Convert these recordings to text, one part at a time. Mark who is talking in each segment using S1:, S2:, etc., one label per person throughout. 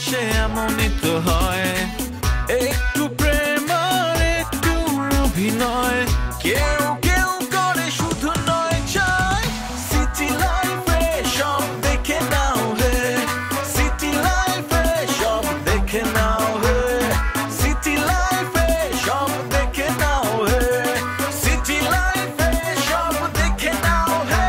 S1: আসে এমনই তো হয়, একটু প্রেম আর একটু অভিনয়, কেউ কেউ করে শুধু নয় চায়। সিটি লাইফে সব দেখে নাও হে, সিটি লাইফে সব দেখে নাও হে, সিটি লাইফে সব দেখে নাও হে, সিটি লাইফে সব দেখে নাও হে।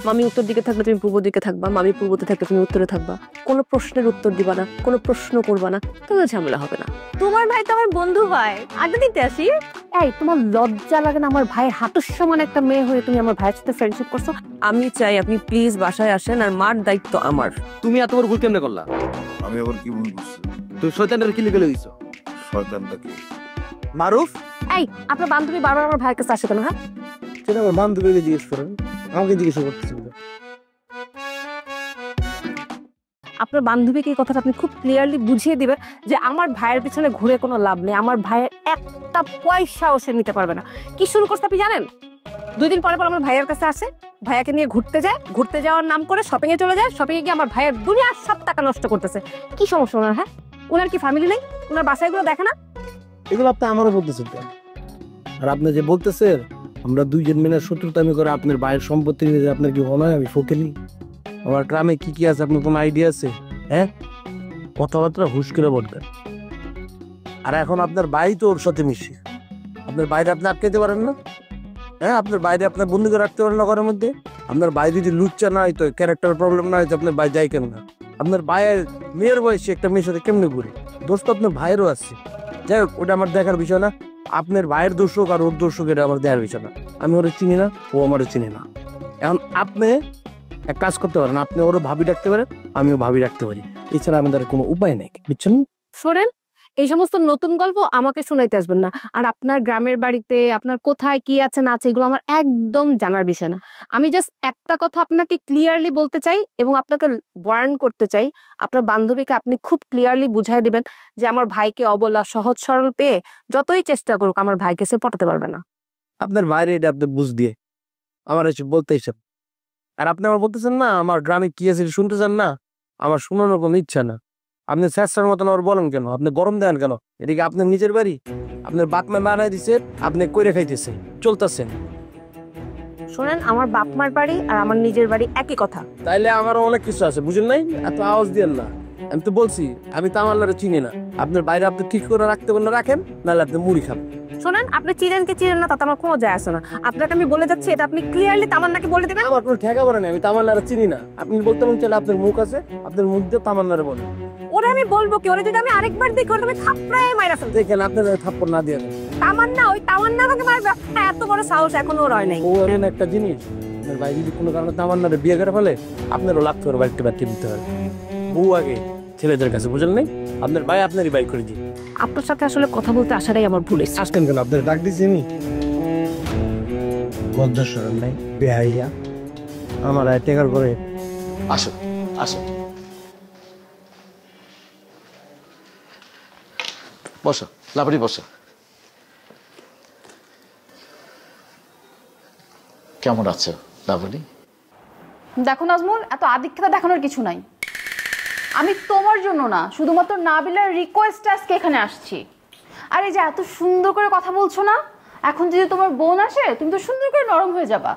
S2: মামি উত্তর দিকে থাকলে তুমি পূর্ব দিকে থাকবা, মামি পূর্বতে থাকলে তুমি উত্তরে থাকবা। কোনো প্রশ্নের উত্তর দিবা না, কোনো প্রশ্ন করবা না, তাহলে ঝামেলা হবে না।
S3: তোমার ভাই তো আমার বন্ধু ভাই, আড্ডা দিতে আসি।
S2: এই তোমার লজ্জা লাগে না আমার ভাইয়ের হাঁটুর সমান একটা মেয়ে হয়ে তুমি আমার ভাইয়ের সাথে ফ্রেন্ডশিপ করছো? আমি চাই আপনি প্লিজ বাসায় আসেন, আর মার দায়িত্ব আমার।
S4: তুমি এত বড় ভুল কেমনে করলা?
S5: আমি আবার কি ভুল করছি?
S4: তুই শয়তানের কি লিখে লইছো?
S5: শয়তানটা কি?
S4: মারুফ?
S2: এই আপনার বান্ধবী বারবার আমার ভাইয়ের কাছে আসে কেন? হ্যাঁ,
S4: সেটা আমার বান্ধবীকে জিজ্ঞেস করেন, আমাকে জিজ্ঞেস করতেছিল।
S2: আপনার বান্ধবীকে এই কথাটা আপনি খুব ক্লিয়ারলি বুঝিয়ে দিবেন যে আমার ভাইয়ের পিছনে ঘুরে কোনো লাভ নেই, আমার ভাইয়ের একটা পয়সাও সে নিতে পারবে না। কি শুরু করছে আপনি জানেন? 2 দিন পরে পর আমার ভাইয়ের কাছে আসে, ভাইয়াকে নিয়ে ঘুরতে যায়, ঘুরতে যাওয়ার নাম করে শপিং এ চলে যায়, শপিং এ গিয়ে আমার ভাইয়ের দুনিয়ার সব টাকা নষ্ট করতেছে। কি সমস্যা ওনার? হ্যাঁ, ওনার কি ফ্যামিলি নেই? ওনার বাসায়গুলো দেখে না?
S4: এগুলো আপনি আমারও বলতেছেন কেন? আর আপনি যে বলতেছেন আমরা 2 জন মিলে শত্রুতামি করে আপনার ভাইয়ের সম্পত্তি নিয়ে, আপনার কি মনে হয় আমি ফকিনি? আমার গ্রামে কি কি আছে আপনার কোনো আইডিয়া আছে? হ্যাঁ, কথাবার্তা হুশ করে বলবেন। আর এখন আপনার ভাই তো ওর সাথে মিশে, আপনার বাইরে আপনি আটকাইতে পারেন না? হ্যাঁ, আপনার বাইরে আপনার বন্ধুকে রাখতে পারেন না ঘরের মধ্যে? আপনার ভাই যদি লুচ্চা না হয়তো, ক্যারেক্টার প্রবলেম না হয়তো, আপনার ভাই যাই কেন না? আপনার ভাইয়ের মেয়ের বয়সে একটা মেয়ের সাথে কেমনে ঘুরে? দোষ তো আপনার ভাইয়েরও আছে। যাই হোক, ওটা আমার দেখার বিষয় না। আপনার ভাইয়ের দর্শক আর ওর দর্শক, এটা আমার দেখার বিষয় না। আমি ওরা চিনি না, ও আমারও চিনি না। এখন আপনি এক কাজ করতে পারেন, আপনি ওরও ভাবি রাখতে পারেন, আমিও ভাবি রাখতে পারি, এছাড়া আমাদের কোনো উপায় নেই, বুঝছেন?
S2: শোনেন, এই সমস্ত নতুন গল্প আমাকে শোনাইতে আসবেন না। আর আপনার গ্রামের বাড়িতে আপনার কোথায় কি আছে না আছে এগুলো আমার একদম জানার বিষয় না। আমি জাস্ট একটা কথা আপনাকে ক্লিয়ারলি বলতে চাই এবং আপনাকে ওয়ার্ন করতে চাই। আপনার বান্ধবীকে আপনি খুব ক্লিয়ারলি বুঝাই দিবেন যে আমার ভাইকে অবলা সহজ সরল পেয়ে যতই চেষ্টা করুক আমার ভাইকে সে পটাতে পারবে না।
S4: আপনার বাইরে এটা আপনি বুঝ দিয়ে আমার এসে বলতে এসব, আর আপনি আমার বলতেছেন না আমার গ্রামে কি আছে শুনতে চান না? আমার শোনানোর কোনো ইচ্ছা না। আপনি চেষ্টার মতন আবার বলেন কেন? আপনি গরম দেন কেন? এদিকে আপনার নিজের বাড়ি, আপনার বাপমা বানাই দিছে, আপনি কইরে খাইতেছেন, চলতেছেন।
S2: শোনেন, আমার বাপ মার বাড়ি আর আমার নিজের বাড়ি একই কথা।
S4: তাইলে আমারও অনেক কিছু আছে, বুঝেন নাই? এত আওয়াজ দিয়েন না। আমি তো বলছি আমি তামান্নারে চিনি না। আপনার বাইরে আপনি ঠিক করে রাখতে পারেন না রাখেন, নাহলে আপনি মুড়ি খাবেন।
S2: শোনেন, আপনি চিনেন কি চিনেন না তাতে আমার কোনো যায় আসে না। আপনাকে আমি বলে যাচ্ছি, এটা আপনি ক্লিয়ারলি তামান্নাকে বলে দিবেন।
S4: আমার কোনো ঠেকা পড়ে না, আমি তামান্নারে চিনি না। আপনি বলতে মন চাইলে আপনার মুখ আছে, আপনার মুখ দিয়ে তামান্নারে বলেন।
S2: ওরে আমি বলবো কি? ওরে যদি আমি আরেকবার দেখি ওরে আমি থাপড়ায় মাইরা ফেলবো।
S4: দেখেন আপনার থাপ্পড় না দিয়ে দেন।
S2: তামান্না, ওই তামান্না আমাকে মারবে? এত বড় সাহস এখনো ওর হয় নাই।
S4: ও এমন একটা জিনিস, আপনার ভাই যদি কোনো কারণে তামান্নারে বিয়ে করে ফেলে, আপনারও লাগতে পারে বাড়িতে বাড়তে দিতে হবে। বউ আগে ছেলেদের কাছে, বুঝলেন নাই? আপনার ভাই আপনারই বাইক করে দিই।
S2: আপনার সাথে আসলে কথা বলতে আসাটাই আমার ভুল হয়েছে।
S4: আসতেন কেন? আপনার ডাক দিয়েছি আমি? লজ্জা শরম নাই বেহাইয়া, আমার টেকার করে।
S5: আসো আসো, বসো লাবড়ি বসো। কেমন আছো লাবণী?
S3: দেখো নাজমুল, এত আদিক্ষেতা দেখানোর কিছু নাই। আমি তোমার জন্য না, শুধুমাত্র নাবিলার রিকোয়েস্টে আজকে এখানে আসছি। আর এই যে এত সুন্দর করে কথা বলছো না, এখন যদি তোমার বোন আসে তুমি তো সুন্দর করে নরম হয়ে যাবা।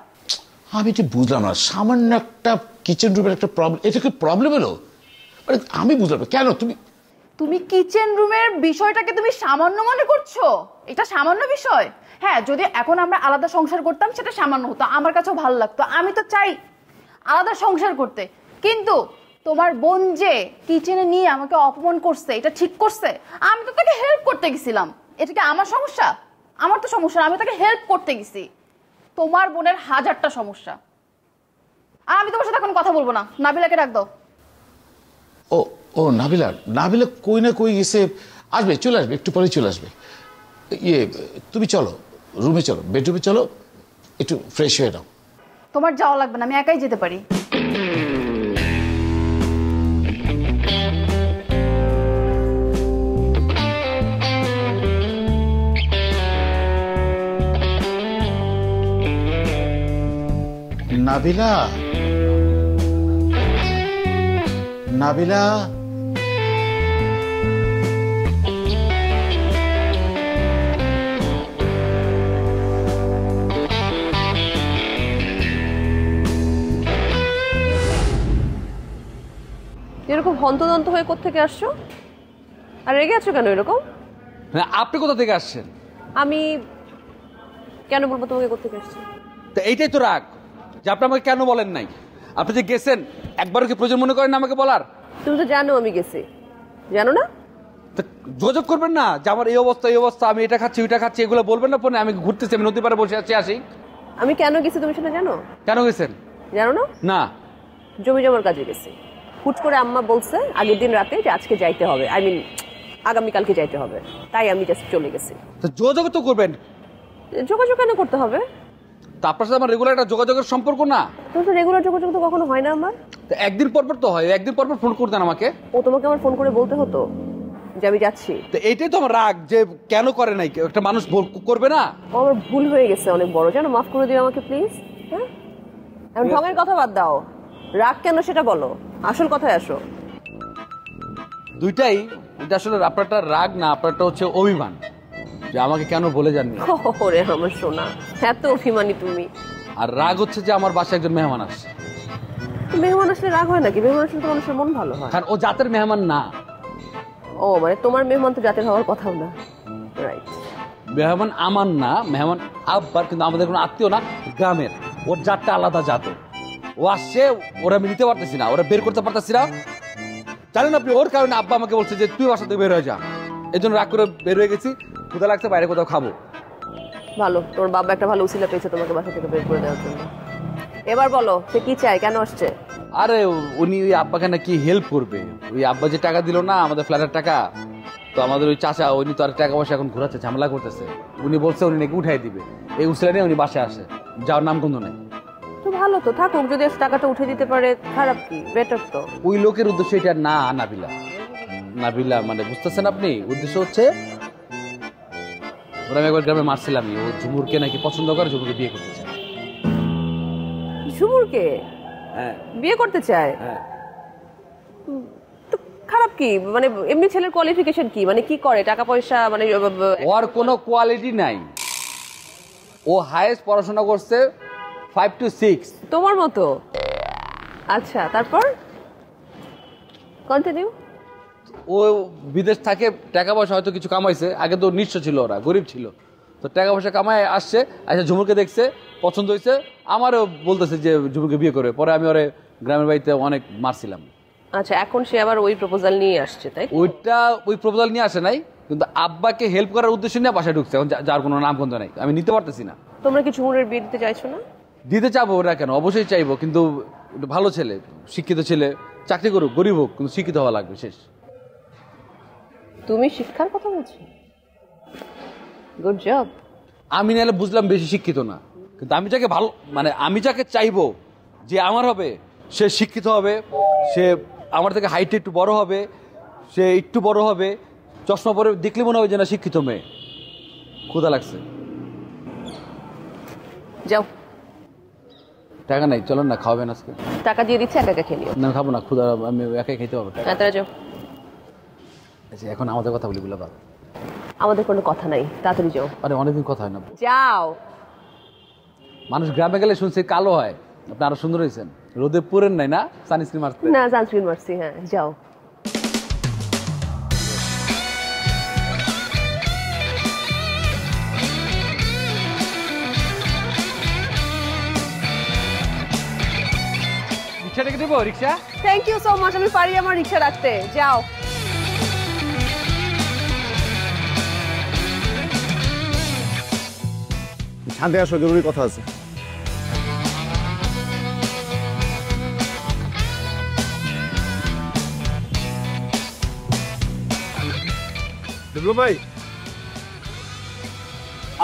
S5: আমি এটা বুঝলাম না, সামান্য একটা কিচেন রুমের একটা প্রবলেম, এটা কি প্রবলেম হলো? মানে আমি বুঝলাম না কেন
S3: তুমি কিচেন রুমের বিষয়টাকে তুমি সামান্য মনে করছো? এটা সামান্য বিষয়? হ্যাঁ, যদি এখন আমরা আলাদা সংসার করতাম সেটা সামান্য হতো, আমার কাছেও ভালো লাগতো। আমি তো চাই আলাদা সংসার করতে, কিন্তু তোমার বোন যে কিচেনে নিয়ে আমাকে অপমান করছে, এটা ঠিক করছে? আমি তো তাকে হেল্প করতে গেছিলাম। এটা কি আমার সমস্যা? আমার তো সমস্যা, আমি তাকে হেল্প করতে গেছি। তোমার বোনের হাজারটা সমস্যা। আর আমি তোমার সাথে এখন কথা বলবো না, নাবিলাকে ডাক দাও।
S5: ও ও নাবিলা কই না কই গেছে, আসবে, চলে আসবে, একটু পরে চলে আসবে। ইয়ে তুমি চলো রুমে, চলো বেডরুমে, চলো একটু ফ্রেশ হয়ে নাও।
S3: তোমার যাওয়া লাগবে না, আমি একাই যেতে পারি।
S5: নাবিলা নাবিলা
S6: এরকম হন্তদন্ত হয়ে কোত্থেকে আসছো? আর রেগে আছো কেন এরকম?
S7: আপনি কোথা থেকে আসছেন?
S6: আমি কেন বলবো তোমাকে কোত্থেকে আসছি?
S7: তো এইটাই তো রাগ যে আপনি আমাকে কেন বলেন নাই। আপনি যে গেছেন একবারও কি প্রয়োজন মনে করেন না আমাকে বলার?
S6: তুমি তো জানো আমি গেছি, জানো না?
S7: তো যোগাযোগ করবেন না যে আমার এই অবস্থা আমি এটা খাচ্ছি ওইটা খাচ্ছি এগুলো বলবেন না? পরে আমি ঘুরতেছি, আমি নদী পাড়ে বসে আছি, আসি।
S6: আমি কেন গেছি তুমি সেটা জানো?
S7: কেন গেছেন
S6: জানো না?
S7: না।
S6: জমি জমার কাজে গেছি। হুট করে আম্মা বলছে আগের দিন রাতে যে আজকে যাইতে হবে, আগামীকালকে যাইতে হবে, তাই আমি জাস্ট চলে গেছি।
S7: তো যোগাযোগ তো করবেন।
S6: যোগাযোগ কেন করতে হবে?
S7: তা আপনার সাথে আমার রেগুলার একটা যোগাযোগের সম্পর্ক না?
S6: তোমার তো রেগুলার যোগাযোগ তো কখনো হয় না আমার।
S7: তো একদিন পর তো হয়, একদিন পর ফোন করতেন আমাকে।
S6: ও তোমাকে আমার ফোন করে বলতে হতো যে আমি যাচ্ছি।
S7: তো এইটাই তো আমার রাগ যে কেন করে নাই, একটা মানুষ করবে না?
S6: ও আমার ভুল হয়ে গেছে অনেক বড়, জানো, মাফ করে দিও আমাকে প্লিজ। হ্যাঁ, এখন ঢঙের কথা বাদ দাও, রাগ কেন সেটা বলো, আসল কথায় আসো।
S7: দুইটাই, এটা আসলে আপনারটা রাগ না, আপনারটা হচ্ছে অভিমান যে আমাকে কেন বলে যাননি।
S6: ওরে আমার সোনা, এত অভিমানী তুমি।
S7: আর রাগ হচ্ছে যে আমার বাসায় একজন মেহমান আসছে।
S6: মেহমান আসলে রাগ হয় নাকি? মেহমান আসলে তো মানুষের মন ভালো হয়।
S7: কারণ ও জাতের মেহমান না।
S6: ও মানে তোমার মেহমান তো জাতের হওয়ার কথাও না, রাইট?
S7: মেহমান আমার না, মেহমান আব্বার, কিন্তু আমাদের কোনো আত্মীয় না, গ্রামের। ওর জাতটা আলাদা জাত। ও আসছে, ওরা আমি নিতে পারতেছি না, ওরা বের করতে পারতেছি না। জানেন আপনি, ওর কারণে আব্বা আমাকে বলছে যে তুই বাসা থেকে বের হয়ে যা। এই জন্য রাগ করে বের হয়ে গেছি। ক্ষুধা লাগছে, বাইরে কোথাও খাবো।
S6: ভালো, তোর বাবা একটা ভালো উছিলা পেয়েছে তোমাকে বাসা থেকে বের করে দেওয়ার জন্য। এবার বলো সে কি চায়, কেন আসছে?
S7: আরে উনি ওই আব্বাকে নাকি হেল্প করবে। ওই আব্বা যে টাকা দিল না আমাদের ফ্ল্যাটের টাকা, তো আমাদের ওই চাচা উনি তো আর টাকা পয়সা এখন ঘুরাচ্ছে, ঝামেলা করতেছে। উনি বলছে উনি নাকি উঠাই দিবে। এই উসলা নিয়ে উনি বাসায় আসে, যাওয়ার নাম গন্ধ নেই।
S6: তো ভালো তো থাকুক, যদি টাকাটা উঠে দিতে পারে খারাপ কি, বেটার তো।
S7: ওই লোকের উদ্দেশ্য এটা না নাবিলা। নাবিলা মানে বুঝতেছেন আপনি, উদ্দেশ্য হচ্ছে ওরা আমি একবার গ্রামে মারছিলাম, ও ঝুমুরকে নাকি পছন্দ করে, ঝুমুরকে বিয়ে করতে চায়।
S6: ঝুমুরকে?
S7: হ্যাঁ,
S6: বিয়ে করতে চায়?
S7: হ্যাঁ।
S6: তো খারাপ কি? মানে এমনি ছেলের কোয়ালিফিকেশন কি, মানে কি করে, টাকা পয়সা, মানে
S7: ওর কোনো কোয়ালিটি নাই। ও হাইয়েস্ট পড়াশোনা করছে 5 to 6।
S6: তোমার মতো? আচ্ছা, তারপর কন্টিনিউ।
S7: ও বিদেশ থাকে, টাকা পয়সা হয়তো কিছু কামাইছে। আগে তো নিঃস্ব ছিল, ওরা গরিব ছিল, তো টাকা পয়সা কামায় আসছে। আচ্ছা, ঝুমুরকে দেখছে, পছন্দ হয়েছে, আমারও বলতেছে যে ঝুমুরকে বিয়ে করে। পরে আমি ওরে গ্রামের বাড়িতে অনেক মারছিলাম।
S6: আচ্ছা, এখন সে আবার ওই প্রপোজাল নিয়ে আসছে, তাই?
S7: ওই প্রপোজাল নিয়ে আসে নাই, কিন্তু আব্বাকে হেল্প করার উদ্দেশ্য নিয়ে বাসায় ঢুকছে। এখন যার কোনো নামগন্ধ নাই, আমি নিতে পারতেছি না।
S6: তোমরা কি ঝুমুরের বিয়ে দিতে চাইছো না?
S7: দিতে চাবো, ওরা কেন, অবশ্যই চাইবো, কিন্তু একটু ভালো ছেলে, শিক্ষিত ছেলে, চাকরি করুক, গরিব হোক, কিন্তু শিক্ষিত হওয়া লাগবে। শেষ।
S6: তুমি শিক্ষার কথা বলছো? Good job.
S7: আমি নাহলে বুঝলাম বেশি শিক্ষিত না, কিন্তু আমি যাকে ভালো, মানে আমি যাকে চাইবো যে আমার হবে, সে শিক্ষিত হবে, সে আমার থেকে হাইটে একটু বড় হবে, সে একটু বড় হবে, চশমা পরে দেখলে মনে হবে যে না শিক্ষিত মেয়ে। ক্ষুধা লাগছে,
S6: যাও।
S7: টাকা নাই, চলেন না, খাওয়াবেন আজকে?
S6: টাকা দিয়ে দিচ্ছে, একা একা খেয়ে নিও।
S7: না, খাবো না, ক্ষুধা, আমি একাই খেতে পারবো।
S6: তাড়াতাড়ি যাও।
S7: আচ্ছা, এখন আমাদের কথা বলি, গুলো বাদ।
S6: আমাদের কোনো কথা নাই, তাড়াতাড়ি যাও।
S7: আরে অনেকদিন কথা হয় না।
S6: যাও।
S7: মানুষ গ্রামে গেলে শুনছে কালো হয়, আপনি আরো সুন্দর হয়েছেন। রোদে পুরেন নাই না সানস্ক্রিন মারতে?
S6: না, সানস্ক্রিন মারছি। হ্যাঁ, যাও।
S7: রিক্সা ডেকে দেবো? রিক্সা?
S6: থ্যাংক ইউ সো মাচ, আমি পারি আমার রিক্সা রাখতে। যাও।
S8: শান্তি আসো, জরুরি কথা আছে। বিপ্লব ভাই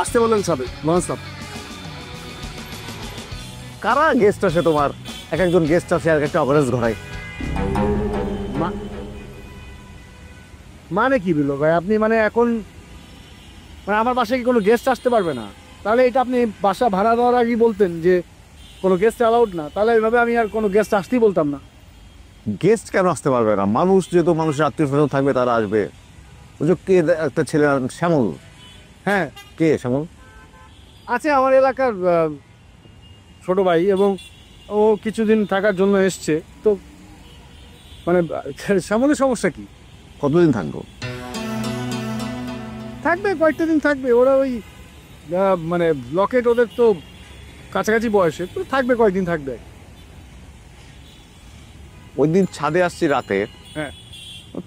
S8: আসতে বললেন সাহেব, লঞ্চ সাহেব। কারা গেস্ট আসে তোমার? এক একজন গেস্ট আসে আর একটা অপারেন্স ঘরায়।
S4: মানে কি বিপ্লব ভাই, আপনি মানে এখন মানে আমার বাসায় কি কোনো গেস্ট আসতে পারবে না? তাহলে এটা আপনি বাসা ভাড়া দেওয়ার আগেই বলতেন যে কোনো গেস্ট অ্যালাউড না, তাহলে এইভাবে আমি আর কোনো গেস্ট আসতেই বলতাম না।
S8: গেস্ট কেন আসতে পারবে না? মানুষ যেহেতু মানুষের আত্মীয় স্বজন থাকবে তারা আসবে। বুঝো কে একটা ছেলে শ্যামল।
S4: হ্যাঁ
S8: কে শ্যামল?
S4: আছে আমার এলাকার ছোট ভাই, এবং ও কিছুদিন থাকার জন্য এসছে। তো মানে শ্যামলের সমস্যা কি?
S8: কতদিন থাকবো?
S4: থাকবে কয়েকটা দিন থাকবে। ওরা ওই মানে লকেট ওদের তো কাছাকাছি বয়সে, তো থাকবে কয়েকদিন থাকবে।
S8: ওই দিন ছাদে আসছি রাতে,
S4: হ্যাঁ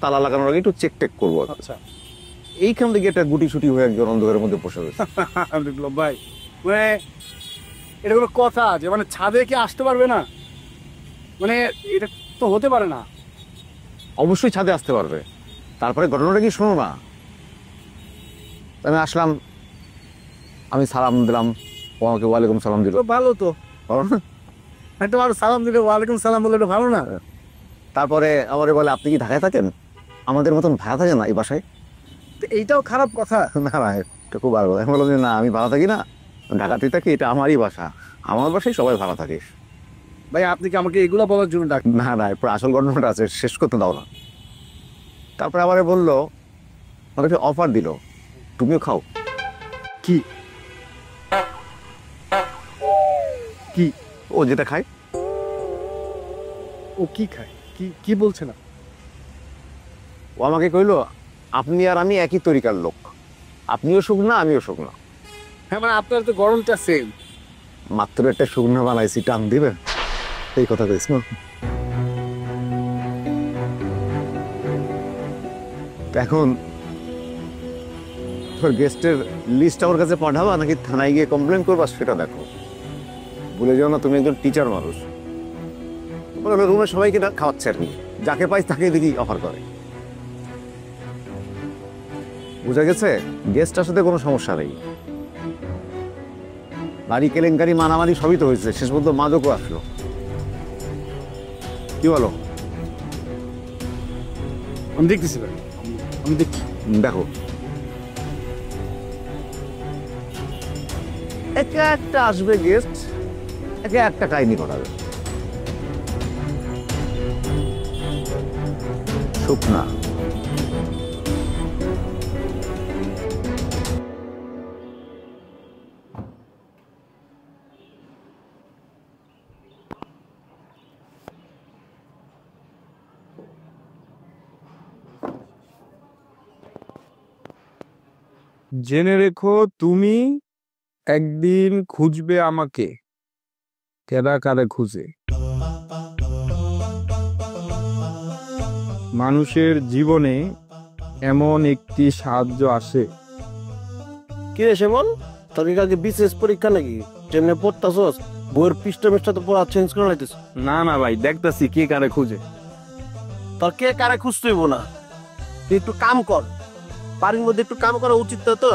S8: তালা লাগানোর আগে একটু চেক টেক করবো।
S4: আচ্ছা
S8: এইখান থেকে একটা গুটি সুটি হয়ে একজন অন্ধকারের মধ্যে বসে রয়েছে।
S4: বিপ্লব ভাই মানে এটা কোনো কথা যে মানে ছাদে কি আসতে পারবে না? মানে এটা তো হতে পারে না।
S8: অবশ্যই ছাদে আসতে পারবে। তারপরে ঘটনাটা কি শোনো না। আমি আসলাম, আমি সালাম দিলাম, ও আমাকে ওয়ালাইকুম সালাম দিল।
S4: ভালো তো,
S8: ভালো না?
S4: একটা ভালো সালাম দিলে ওয়ালাইকুম সালাম বললে এটা ভালো না?
S8: তারপরে আমারে বলে আপনি কি ঢাকায় থাকেন? আমাদের মতন ভাড়া থাকে না এই বাসায়।
S4: এইটাও খারাপ কথা
S8: না না, এটা খুব ভালো। আমি বললাম যে না, আমি ভাড়া থাকি না, ঢাকাতেই থাকি, এটা আমারই বাসা, আমার বাসায় সবাই ভাড়া থাকে।
S4: ভাই আপনি কি আমাকে এগুলো বলার জন্য ডাক?
S8: না না, এরপর আসল ঘটনাটা আছে, শেষ করতে দাও না। তারপরে আমারে বললো, আমাকে একটা অফার দিল, তুমিও খাও।
S4: কি কি?
S8: ও যেটা খায়।
S4: ও কি খায়? কি কি বলছে না?
S8: ও আমাকে কইলো আপনি আর আমি একই তরিকার লোক, আপনিও শুকনা আমিও শুকনা।
S4: হ্যাঁ মানে আপনার তো গরমটা সেম।
S8: মাত্র একটা শুকনা বানাইছি, টান দিবে এই কথা কইস না। এখন তোর গেস্টের লিস্ট আমার কাছে পাঠাবা নাকি থানায় গিয়ে কমপ্লেন করবা সেটা দেখো। বলে যাও না তুমি একজন টিচার মানুষ। রুমের সবাইকে খাওয়াচ্ছে আর কি, যাকে পাই তাকে দেখি অফার করে। বুঝা গেছে গেস্টের সাথে কোনো সমস্যা নেই। বাড়ি কেলেঙ্কারি মানামারি সবই তো হয়েছে, শেষ পর্যন্ত মাদকও আসলো। কি বলো?
S4: আমি দেখতেছি ভাই, আমি দেখছি।
S8: দেখো একা একটা আসবে গেস্ট, একে একটা কাহিনী করাবে। শুকনা
S9: জেনে রেখো তুমি একদিন খুঁজবে আমাকে। কেডা কারে খুঁজে? মানুষের জীবনে এমন একটি সাহায্য আসে।
S4: কি রে শ্যামল, তোর কি কালকে বিশেষ পরীক্ষা নাকি? ট্রেনে পড়তাছস, বইয়ের পৃষ্ঠা পৃষ্ঠা তো পড়া চেঞ্জ করে লাইতেছ।
S9: না না ভাই, দেখতাছি কে কারে খুঁজে।
S4: তোর কে কারে খুঁজতে হইব না, তুই একটু কাম কর। বাড়ির মধ্যে একটু কাম করা উচিত তো।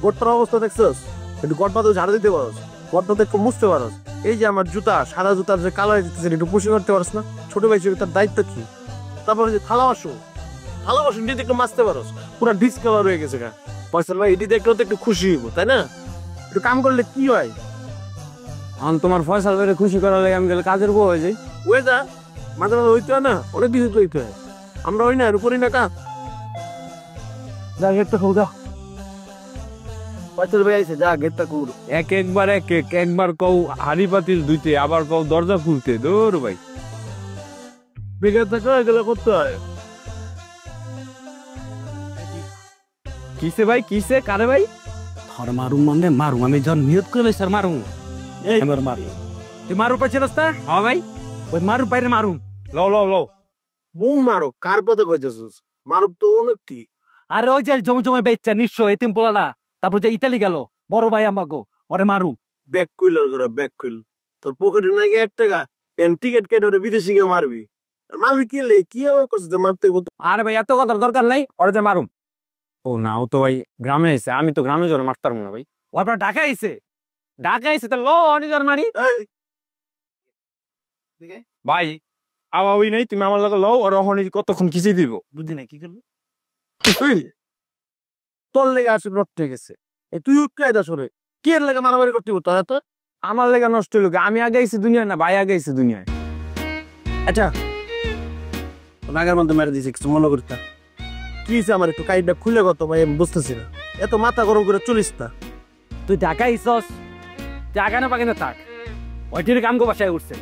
S4: গোটার অবস্থা দেখছস, একটু গড় পাতে ঝাড়া দিতে পারস, গড়টাতে একটু মুছতে পারস। এই যে আমার জুতা, সাদা জুতার যে কালো হয়ে যেতেছে একটু পরিষ্কার করতে পারস না? ছোট ভাই হিসেবে তার দায়িত্ব কি? তারপরে যে থালা বাসন যদি একটু মাজতে পারস, পুরা ডিসকাভার হয়ে গেছে গা। ফয়সাল ভাই এটি দেখলেও তো একটু খুশি হইব, তাই না? একটু কাম করলে কি হয়?
S9: আমি তোমার ফয়সাল ভাইরে খুশি করার লাগে আমি গেলে কাজের বউ হয়ে যাই।
S4: ওই যা মাঝে মাঝে হইতে হয় না, অনেক কিছু হইতে হয়। আমরা হই না আর করি না কাজ। যা গেটটা খুল, যা। ফয়সাল ভাই আইছে, যা গেটটা খুল।
S9: একবার একবার কও হাড়ি পাতিল ধুইতে, আবার কও দরজা খুলতে। দৌড় ভাই,
S4: বেকার থাকা এগুলো করতে হয়।
S9: কিসে ভাই, কিসে কারে ভাই?
S4: আর মারুম মানে মারুম, আমি যখন নিয়ত করে স্যার মারুম, এই আমার মারু। তুই মারু পাইছে রাস্তা?
S9: হ্যাঁ ভাই,
S4: ওই মারু পাইরে মারুম।
S9: লও লও লও।
S4: বুম মারো, কার পথে কইতেছিস? মারুম তো অনেকটি।
S10: আরে ওই যে জমে বেচ্চা নিঃস্ব এতিম পোলালা, তারপর যে ইতালি গেল বড় ভাই আমাকে, ওরে মারু।
S4: ব্যাক কইল তোরা, ব্যাক কইল। তোর পকেটে নাকি 1 টাকা, এন টিকেট কেটে ওরে বিদেশি গিয়ে মারবি। মারবি কি লে, কি হবে করছিস মারতে?
S9: আরে ভাই এত কথার দরকার নাই, ওরে যে মারুম। ও না, ও তো ভাই গ্রামে এসে, আমি তো গ্রামে যাওয়ার মারতাম না ভাই।
S10: ও আপনার ঢাকা আইছে, ঢাকা আইছে তো লো অনিজন মারি।
S9: ভাই আওয়াই নাই, তুমি আমার লগে লও, আর ওখানে কতক্ষণ খিচে দিব
S4: বুঝি না কি করবো। তোর লেগে আসে নষ্ট হয়ে গেছে। তুই উৎকাই দাস ওরে, কি এর লেগে মারামারি করতে তোর? তো
S9: আমার লেগে নষ্ট হইল। আমি আগে আইছি দুনিয়ায় না ভাই আগে আইছি দুনিয়ায়।
S4: আচ্ছা রাগের মধ্যে মেরে দিয়েছে, কিছু মনে করতে কি হয়েছে আমার একটু কাইটটা খুলে কত ভাই, আমি বুঝতেছি না, এত মাথা গরম করে চলিস না।
S10: তুই ঢাকা আইসস, টাকা না পাকে না থাক, ওইটির কামগো বাসায় উঠছে,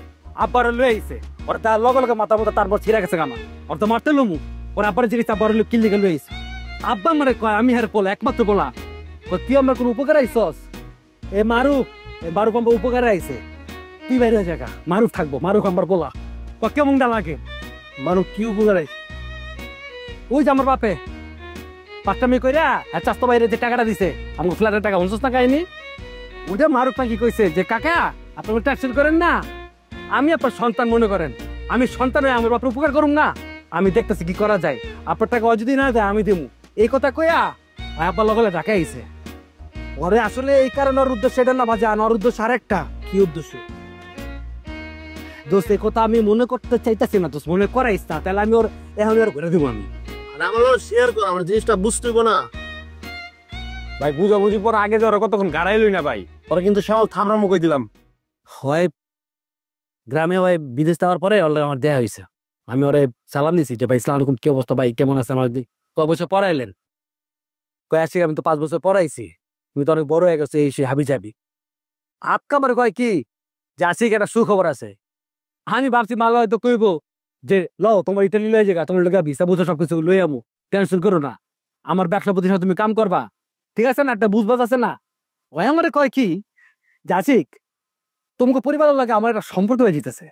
S10: আব্বার লয়ে আইছে, ওর তার লগে লগে মাথা মতো তারপর ছিঁড়ে গেছে গামা, ওর তো মারতে লমু, ওর আব্বার জিনিস আব্বার কিল্লি গেল আইছে। আব্বা মারে কয় আমি হার পোলা, একমাত্র পোলা, তুই আমার কোনো উপকার আইসস? এ মারুফ আমার উপকারে আইছে, তুই বাইরে জায়গা, মারুফ থাকবো, মারুফ আমার পোলা, কেমন ডা লাগে?
S4: মানুষ কি উপকার আইছে?
S10: ওই যে আমার বাপে পাঁচটামি কইরা আর চাস্তো বাইরে যে টাকাটা দিছে আমাকে ফ্ল্যাটের টাকা 50 টাকা আইনি, ওটা মারুফ নাকি কইছে যে কাকা আপনার ট্যাক্সেল করেন না, আমি আপনার সন্তান মনে করেন, আমি সন্তান হয়ে আমার বাপের উপকার করুম না, আমি দেখতেছি কি করা যায়, আপনার টাকা যদি না দেয় আমি দেবো, এই কথা কইয়া আব্বার লগলে ঢাকা আইছে। ওরে আসলে এই কারণে ওর উদ্দেশ্য এটা না বাজা, ওর উদ্দেশ্য আরেকটা।
S4: কি উদ্দেশ্য?
S10: দোস্ত এই কথা আমি মনে করতে চাইতেছি না, দোস্ত মনে করাইস না, তাহলে আমি ওর এখন ওর ঘুরে দিব আমি।
S4: আমার শেয়ার কর, আমার জিনিসটা বুঝতে হইব না
S9: ভাই। বুঝাবুঝি পর আগে যাওয়ার কতক্ষণ গাড়াইলই না ভাই।
S4: ওরা কিন্তু সব থামরামো কই দিলাম।
S10: হয় গ্রামে হয় বিদেশ যাওয়ার পরে ওর আমার দেয়া হয়েছে, আমি ওরে সালাম দিছি যে ভাই ইসলাম আলাইকুম, কি অবস্থা ভাই, কেমন আছে? আমার কয় বছর পড়াইলেন? কয় আসি আমি তো 5 বছর পড়াইছি, তুমি তো অনেক বড় হয়ে গেছে, এই সে হাবি যাবি। আপকা আমার কয় কি যে আসি একটা সুখবর আছে। আমি ভাবছি মালা হয়তো কইব যে লও তোমার ইটালি লয়ে জায়গা, তোমার লোক ভিসা বুঝা সবকিছু লই আমু, টেনশন করো না, আমার ব্যবসা প্রতিষ্ঠানে তুমি কাম করবা, ঠিক আছে না? একটা বুঝবাজ আছে না? ওই আমার কয় কি যাচিক তোমাকে পরিবার লাগে আমার একটা সম্পর্ক হয়ে যেতেছে।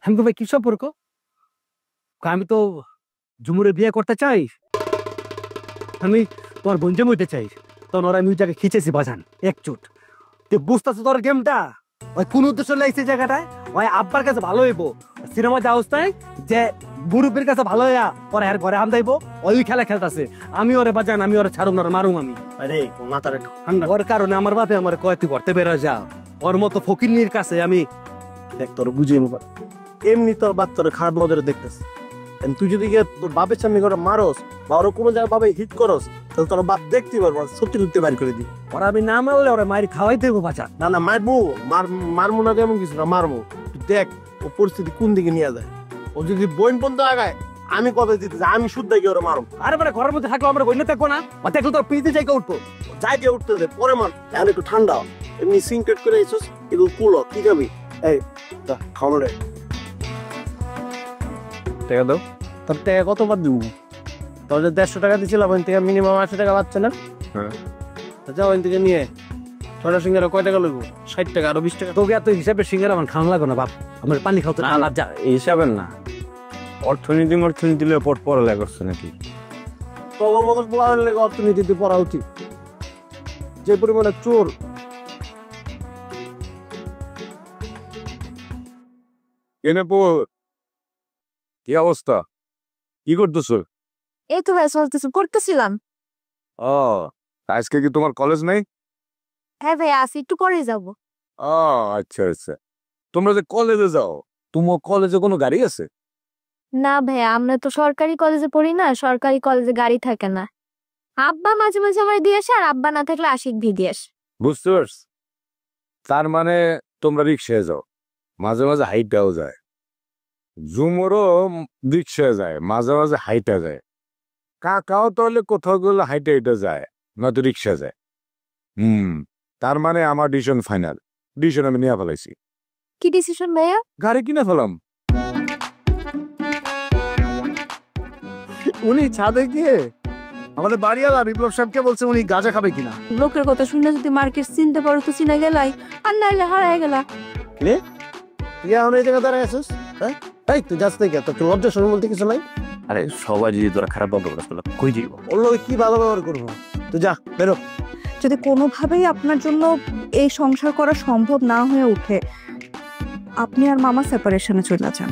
S10: আমি ভাই কি সম্পর্ক? আমি তো ঝুমুরে বিয়ে করতে চাই, আমি তোমার বোন জমইতে চাই, তখন ওরা আমি ওইটাকে খিচেছি বাজান একচুট। তুই বুঝতেছো তোর গেমটা? ওই কোন উদ্দেশ্য লাগছে জায়গাটায়? ওই আব্বার কাছে ভালো হইব, সিনেমা যাওস তাই যে মুরব্বীর কাছে ভালো হইয়া পরে আর ঘরে হামদাইব, ওই খেলা খেলতেছে। আমি ওরে বাজান, আমি ওরে ছাড়ুম না, মারুম আমি।
S4: আরে মাথার একটু ঠান্ডা।
S10: ওর কারণে আমার বাপে আমার কয় তুই করতে বেরো যা, ওর মতো ফকিরনির কাছে আমি
S4: দেখ তোর বুঝিয়ে নেব, এমনি তোর বাপ তোর খারাপ নজরে দেখতেছে, তুই যদি তোর বাপের সামনে করে মারস বা ওর কোনো জায়গায় বাবা হিট করস, তাহলে তোর বাপ দেখতে পারবো, সত্যি সত্যি বাইর করে দিই।
S10: ওরা আমি না মারলে ওরা মায়ের খাওয়াই দেবো বাচ্চা।
S4: না না মারবো, মারবো না তেমন কিছু না, মারবো। দেখ ও পরিস্থিতি কোন দিকে নিয়ে যায়, ও যদি বইন পর্যন্ত আগায় আমি কবে দিতে যাই, আমি শুদ্ধ গিয়ে ওরা মারবো।
S10: আরে মানে ঘরের মধ্যে থাকলে আমরা বইলে থাকবো না, দেখলো তোর পিতে জায়গা উঠবো,
S4: জায়গায় উঠতে দে, পরে মার, এখন একটু ঠান্ডা, এমনি সিনক্রেট করে এসেছিস, এগুলো কুলো কি যাবি? এই খাওয়ানো রে, টাকা দাও। তোর টাকা কতবার দিব? তোর যে 150 টাকা দিয়েছিলাম ওই থেকে মিনিমাম 80 টাকা পাচ্ছে না? হ্যাঁ যাও ওই থেকে নিয়ে। ছয়টা সিঙ্গারা কয় টাকা লাগবে? 60 টাকা, আরো 20 টাকা।
S10: তোকে এত হিসাবে সিঙ্গারা আমার খাওয়া লাগো না বাপ, আমার পানি খাওয়া না লজ্জা।
S9: হিসাবের না, অর্থনীতি পর পড়ালেখা করছে নাকি?
S4: তোর মতো পড়ালেখা অর্থনীতিতে পড়া উচিত, যে পরিমাণে চোর।
S9: কেনে কি অবস্থা, কি করতেছো?
S11: এই তো ভাই চলতেছে, করতেছিলাম।
S9: ও আজকে কি তোমার কলেজ নাই?
S11: হ্যাঁ ভাই আসি, একটু পরে যাবো।
S9: ও আচ্ছা আচ্ছা, তোমরা যে কলেজে যাও, তোমার কলেজে কোনো গাড়ি আছে?
S11: না ভাই আমরা তো সরকারি কলেজে পড়ি না, সরকারি কলেজে গাড়ি থাকে না। আব্বা মাঝে মাঝে আমার দিয়ে আসে, আর আব্বা না থাকলে আশিক ভি দিয়ে আসে।
S9: বুঝতে পারছি, তার মানে তোমরা রিক্সায় যাও, মাঝে মাঝে হাইটাও যায়, ঝুমুরও রিক্সায় যায়, মাঝে মাঝে হাইটা যায়, কাকাও তাহলে কোথাও গেলে হাইটে হাইটে যায়, নয়তো রিক্সা যায়। তার মানে আমার ডিসিশন ফাইনাল, ডিসিশন আমি নিয়ে ফেলাইছি।
S11: কি ডিসিশন ভাইয়া?
S9: গাড়ি কিনে ফেলাম।
S4: উনি ছাদে গিয়ে আমাদের বাড়িওয়ালা বিপ্লব সাহেবকে বলছে উনি গাঁজা খাবে কিনা।
S11: লোকের কথা শুনে যদি মার্কেট চিনতে পারো তো চিনে গেলাই, আর নাইলে হারায় গেলা।
S4: রে তুই এখন এই জায়গা দাঁড়ায় আছিস? হ্যাঁ এই তুই যাস থেকে তোর লজ্জা শরম বলতে কিছু নাই?
S12: আরে সবাই যদি তোরা খারাপ ব্যবহার করতে কই যাইব?
S4: ওর লোক কি ভালো ব্যবহার করবো? তুই যা বেরো।
S13: যদি কোনোভাবেই আপনার জন্য এই সংসার করা সম্ভব না হয়ে ওঠে, আপনি আর মামা সেপারেশনে চলে যান।